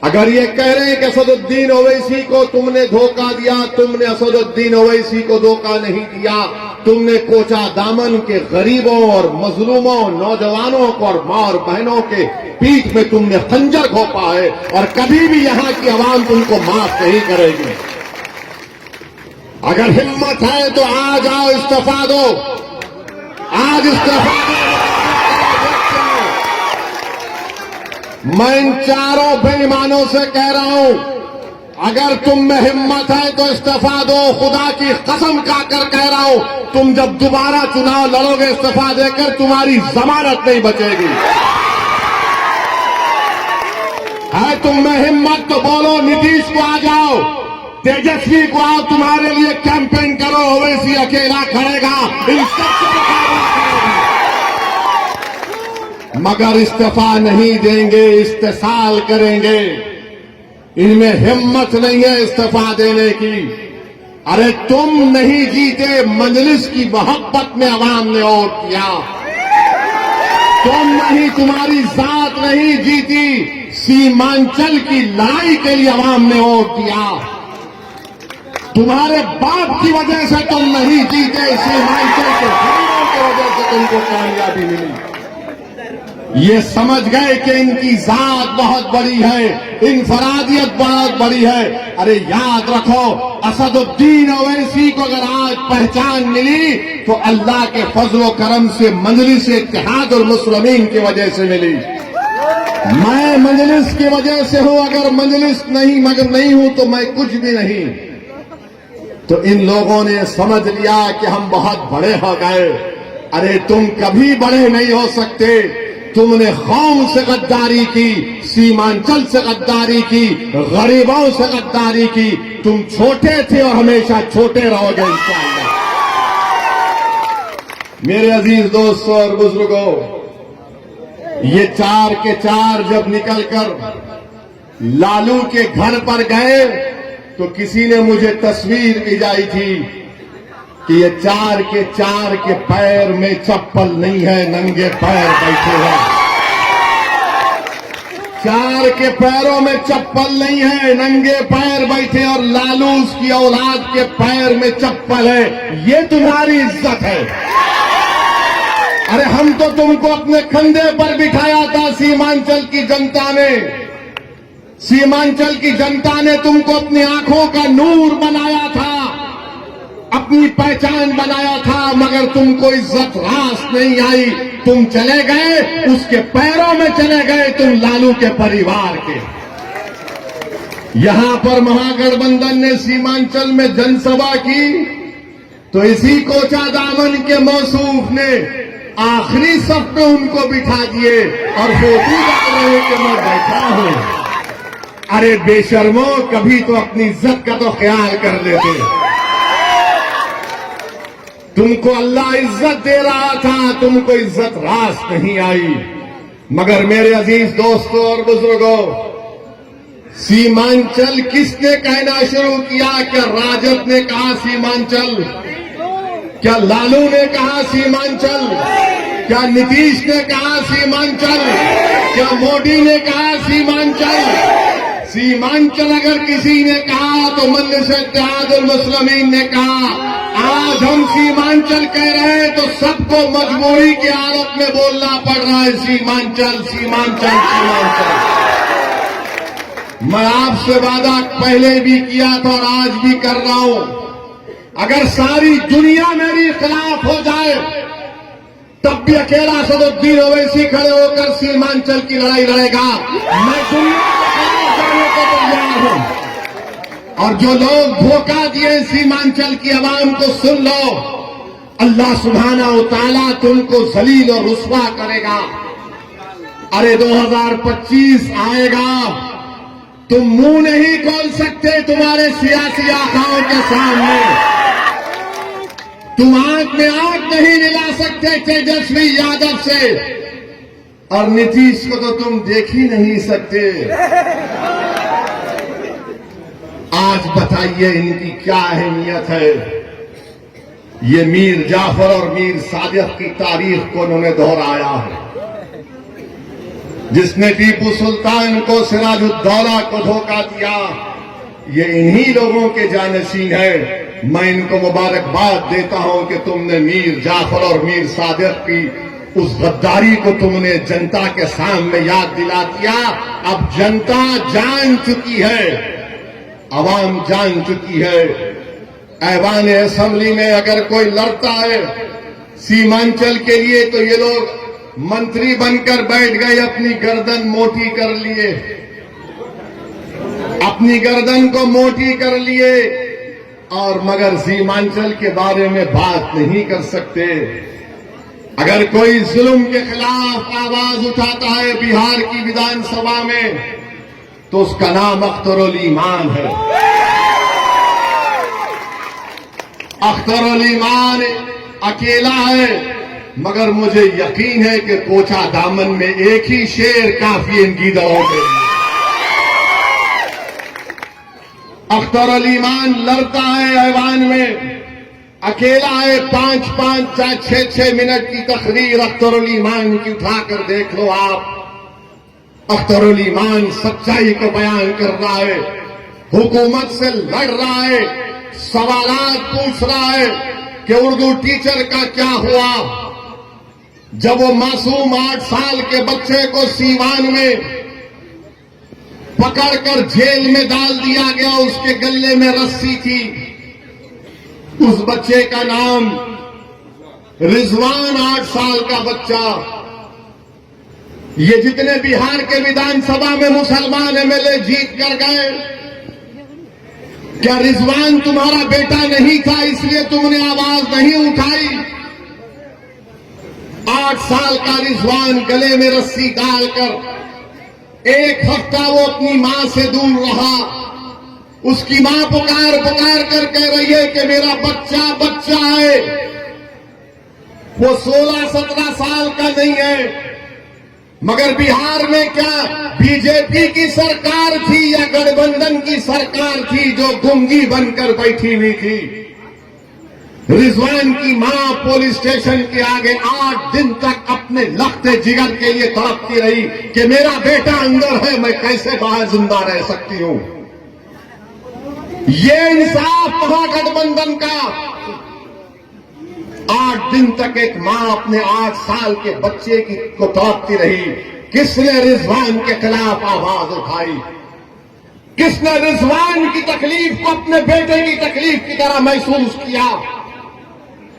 अगर ये कह रहे हैं कि असदुद्दीन ओवैसी को तुमने धोखा दिया, तुमने असदुद्दीन ओवैसी को धोखा नहीं दिया। तुमने कोचा दामन के गरीबों और मजलूमों, नौजवानों को और मां और बहनों के पीठ में तुमने खंजर घोंपा है और कभी भी यहां की आवाम तुमको माफ नहीं करेगी। अगर हिम्मत है तो आज आओ, इस्तीफा दो, आज इस्तीफा दो। मैं इन चारों बेईमानों से कह रहा हूं, अगर तुम में हिम्मत है तो इस्तीफा दो। खुदा की कसम खाकर कह रहा हूं, तुम जब दोबारा चुनाव लड़ोगे इस्तीफा देकर, तुम्हारी जमानत नहीं बचेगी। है तुम में हिम्मत तो बोलो, नीतीश को आ जाओ, तेजस्वी को आओ, तुम्हारे लिए कैंपेन करो। ओवैसी अकेला खड़ेगा, इन सबसे मुकाबला करेगा। मगर इस्तीफा नहीं देंगे, इस्तेसाल करेंगे। इनमें हिम्मत नहीं है इस्तीफा देने की। अरे तुम नहीं जीते, मजलिस की मोहब्बत में अवाम ने वोट किया। तुम नहीं, तुम्हारी जात नहीं जीती, सीमांचल की लड़ाई के लिए अवाम ने वोट दिया। तुम्हारे बाप की वजह से तुम नहीं जीते, सीमांचल के गरीबों की वजह से तुमको कामयाबी मिली। ये समझ गए कि इनकी जात बहुत बड़ी है, इनफरादियत बहुत बड़ी है। अरे याद रखो, असदुद्दीन ओवैसी को अगर आज पहचान मिली तो अल्लाह के फजलो करम से मजलिस इत्तेहाद और मुस्लिमीन की वजह से मिली। मैं मजलिस की वजह से हूं, अगर मजलिस नहीं मगर नहीं हूं तो मैं कुछ भी नहीं। तो इन लोगों ने समझ लिया कि हम बहुत बड़े हो गए। अरे तुम कभी बड़े नहीं हो सकते। तुमने कौम से गद्दारी की, सीमांचल से गद्दारी की, गरीबों से गद्दारी की। तुम छोटे थे और हमेशा छोटे रहोगे इंशाअल्लाह। मेरे अजीज दोस्तों और बुजुर्गों, ये चार के चार जब निकलकर लालू के घर पर गए तो किसी ने मुझे तस्वीर भिजाई थी कि ये चार के पैर में चप्पल नहीं है, नंगे पैर बैठे हैं। चार के पैरों में चप्पल नहीं है, नंगे पैर बैठे, और लालू उसकी औलाद के पैर में चप्पल है। ये तुम्हारी इज्जत है। अरे हम तो तुमको अपने कंधे पर बिठाया था सीमांचल की जनता ने। सीमांचल की जनता ने तुमको अपनी आंखों का नूर बनाया था, अपनी पहचान बनाया था, मगर तुमको इज्जत रास नहीं आई। तुम चले गए, उसके पैरों में चले गए, तुम लालू के परिवार के। यहां पर महागठबंधन ने सीमांचल में जनसभा की तो इसी कोचा दामन के मौसूफ ने आखिरी सफ पे उनको बिठा दिए और फोटो डाल रहे कि मैं बैठा हूं। अरे बेशर्मो, कभी तो अपनी इज्जत का तो ख्याल कर लेते। तुमको अल्लाह इज्जत दे रहा था, तुमको इज्जत रास नहीं आई। मगर मेरे अजीज दोस्तों और बुजुर्गों, सीमांचल किसने कहना शुरू किया? क्या राजद ने कहा सीमांचल? क्या लालू ने कहा सीमांचल? क्या नीतीश ने कहा सीमांचल? क्या मोदी ने कहा सीमांचल? सीमांचल अगर किसी ने कहा तो मजलिस इत्तेहाद और मुस्लिमीन ने कहा। आज हम सीमांचल कह रहे हैं तो सबको मजबूरी की हालत में बोलना पड़ रहा है सीमांचल, सीमांचल, सीमांचल। मैं आपसे वादा पहले भी किया था और आज भी कर रहा हूं, अगर सारी दुनिया मेरी खिलाफ हो जाए तब भी अकेला असदुद्दीन ओवैसी खड़े होकर सीमांचल की लड़ाई लड़ेगा। मैं दुनिया के खिलाफ जाने को तैयार हूं। और जो लोग धोखा दिए सीमांचल की आवाम को, सुन लो, अल्लाह सुब्हाना व तआला तुमको जलील और रुस्वा करेगा। अरे 2025 आएगा, तुम मुंह नहीं खोल सकते तुम्हारे सियासी आकाओं के सामने। तुम आंख में आंख नहीं मिला सकते तेजस्वी यादव से, और नीतीश को तो तुम देख ही नहीं सकते। आज बताइए इनकी क्या अहमियत है। ये मीर जाफर और मीर सादिक की तारीख को उन्होंने दोहराया है। जिसने टीपू सुल्तान को सिराजुद्दौला को धोखा दिया, ये इन्हीं लोगों के जानशीन है। मैं इनको मुबारकबाद देता हूं कि तुमने मीर जाफर और मीर सादिक की उस गद्दारी को तुमने जनता के सामने याद दिला दिया। अब जनता जान चुकी है, अवाम जान चुकी है। ऐवान असेंबली में अगर कोई लड़ता है सीमांचल के लिए तो ये लोग मंत्री बनकर बैठ गए, अपनी गर्दन मोटी कर लिए, अपनी गर्दन को मोटी कर लिए, और मगर सीमांचल के बारे में बात नहीं कर सकते। अगर कोई जुल्म के खिलाफ आवाज उठाता है बिहार की विधानसभा में तो उसका नाम अख्तरुल ईमान है। अख्तरुल ईमान अकेला है, मगर मुझे यकीन है कि कोचा दामन में एक ही शेर काफी इनकी दौड़ के। अख्तरुल ईमान लड़ता है ऐवान में, अकेला है। 5-5, 6-6 मिनट की तकरीर अख्तरुल ईमान की उठाकर देख लो आप। अख्तरुल ईमान सच्चाई को बयान कर रहा है, हुकूमत से लड़ रहा है, सवालात पूछ रहा है कि उर्दू टीचर का क्या हुआ जब वो मासूम 8 साल के बच्चे को सीवान में पकड़कर जेल में डाल दिया गया। उसके गले में रस्सी थी, उस बच्चे का नाम रिजवान, 8 साल का बच्चा। ये जितने बिहार के विधानसभा में मुसलमान एमएलए जीत कर गए, क्या रिजवान तुम्हारा बेटा नहीं था इसलिए तुमने आवाज नहीं उठाई? 8 साल का रिजवान गले में रस्सी डालकर 1 हफ्ता वो अपनी मां से दूर रहा। उसकी मां पुकार पुकार कर कह रही है कि मेरा बच्चा बच्चा है। वो 16-17 साल का नहीं है। मगर बिहार में क्या बीजेपी की सरकार थी या गठबंधन की सरकार थी जो गुंगी बनकर बैठी हुई थी? रिजवान की मां पुलिस स्टेशन के आगे 8 दिन तक अपने लखते जिगर के लिए तड़पती रही कि मेरा बेटा अंदर है, मैं कैसे बाहर जिंदा रह सकती हूं। ये इंसाफ महागठबंधन का। 8 दिन तक एक मां अपने 8 साल के बच्चे की को तड़पती रही। किसने रिजवान के खिलाफ आवाज उठाई? किसने रिजवान की तकलीफ को अपने बेटे की तकलीफ की तरह महसूस किया?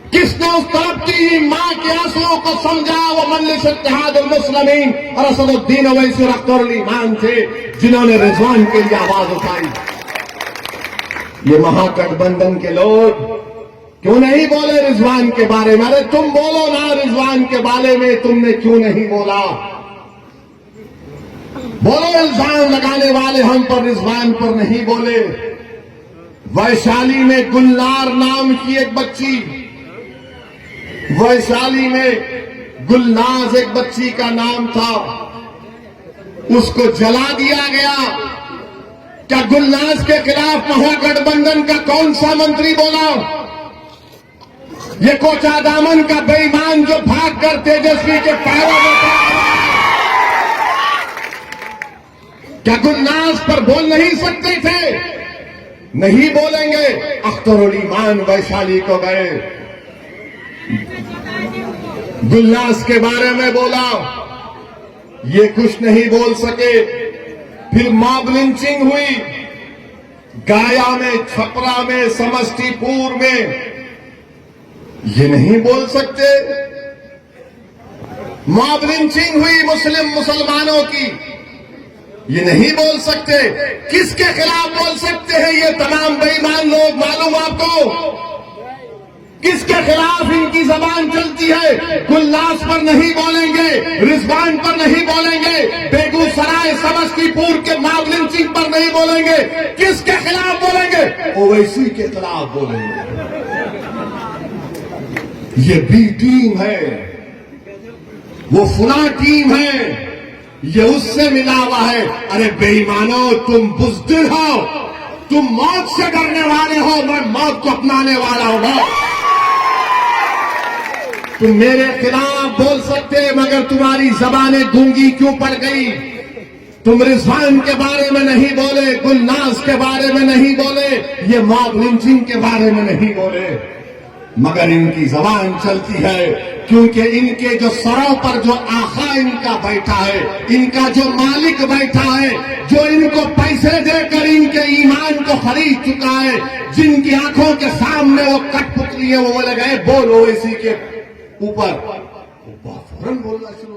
किसने उस तड़पती हुई मां के आंसुओं को समझा? वो मजलिस इत्तेहादुल मुस्लिमीन और असदुद्दीन ओवैसी और अख्तरुल ईमान थे जिन्होंने रिजवान के लिए आवाज उठाई। ये महागठबंधन के लोग क्यों नहीं बोले रिजवान के बारे में? अरे तुम बोलो ना रिजवान के बारे में, तुमने क्यों नहीं बोला? बोलो, इल्जाम लगाने वाले हम पर रिजवान पर नहीं बोले। वैशाली में गुलनार नाम की एक बच्ची, वैशाली में गुलनाज एक बच्ची का नाम था, उसको जला दिया गया। क्या गुलनाज के खिलाफ महागठबंधन का कौन सा मंत्री बोला? ये कोचा दामन का बेईमान जो भागकर तेजस्वी के पैरों में पड़ा। क्या गुलनाज पर बोल नहीं सकते थे? नहीं बोलेंगे। अख्तरुल ईमान वैशाली को गए, गुलनाज के बारे में बोला, ये कुछ नहीं बोल सके। फिर मॉब लिंचिंग हुई गाया में, छपरा में, समस्तीपुर में, ये नहीं बोल सकते। मॉब लिंचिंग हुई मुसलमानों की, ये नहीं बोल सकते। किसके खिलाफ बोल सकते हैं ये तमाम बेईमान लोग? मालूम आपको किसके खिलाफ इनकी जबान चलती है? गुलनाज पर नहीं बोलेंगे, रिजवान पर नहीं बोलेंगे, बेगूसराय समस्तीपुर के मॉब लिंचिंग पर नहीं बोलेंगे। किसके खिलाफ बोलेंगे? ओवैसी के खिलाफ बोलेंगे। ये बी टीम है, वो फुला टीम है, ये उससे मिला हुआ है। अरे बेईमानो, तुम बुज़दिल हो, तुम मौत से डरने वाले हो, मैं मौत को अपनाने वाला हूं। तुम मेरे खिलाफ बोल सकते मगर तुम्हारी जबानें गूंगी क्यों पड़ गई? तुम रिजवान के बारे में नहीं बोले, गुलनाज के बारे में नहीं बोले, ये मॉब लिंचिंग के बारे में नहीं बोले, मगर इनकी जबान चलती है क्योंकि इनके जो सरों पर जो आका इनका बैठा है, इनका जो मालिक बैठा है, जो इनको पैसे देकर इनके ईमान को खरीद चुका है, जिनकी आंखों के सामने वो कठपुतली है, वो लगे बोलो इसी के ऊपर फौरन बोलना शुरू